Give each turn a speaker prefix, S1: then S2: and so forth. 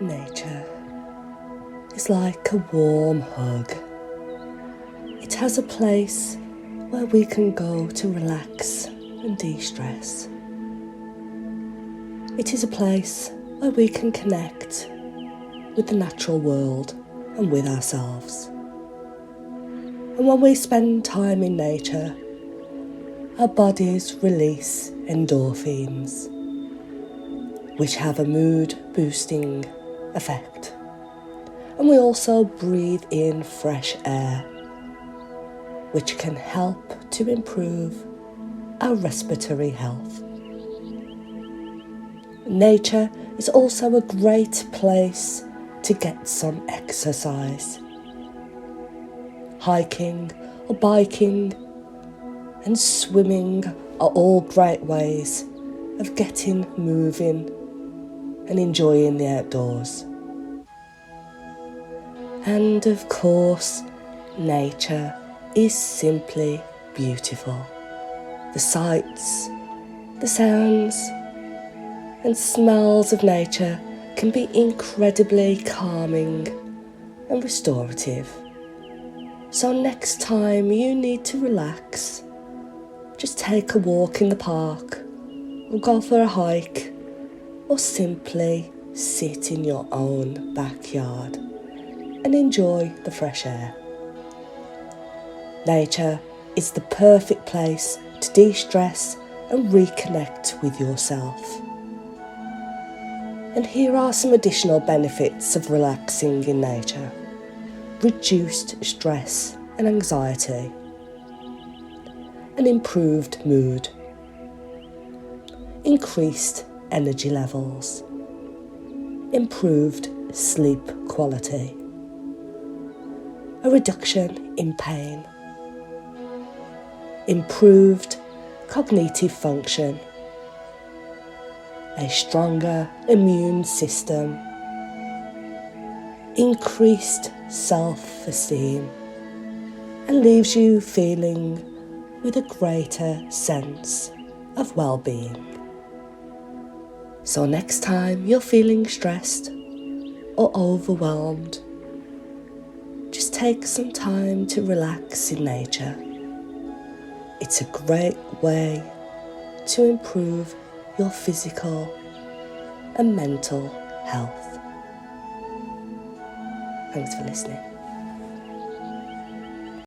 S1: Nature is like a warm hug. It has a place where we can go to relax and de-stress. It is a place where we can connect with the natural world and with ourselves. And when we spend time in nature, our bodies release endorphins, which have a mood-boosting effect. And we also breathe in fresh air, which can help to improve our respiratory health. Nature is also a great place to get some exercise. Hiking or biking and swimming are all great ways of getting moving and enjoying the outdoors. And of course, nature is simply beautiful. The sights, the sounds, and smells of nature can be incredibly calming and restorative. So next time you need to relax, just take a walk in the park, or go for a hike, or simply sit in your own backyard and enjoy the fresh air. Nature is the perfect place to de-stress and reconnect with yourself. And here are some additional benefits of relaxing in nature. Reduced stress and anxiety. An improved mood. Increased energy levels. Improved sleep quality. A reduction in pain. Improved cognitive function. A stronger immune system. Increased self-esteem, and leaves you feeling with a greater sense of well-being. So next time you're feeling stressed or overwhelmed, just take some time to relax in nature. It's a great way to improve your physical and mental health. Thanks for listening.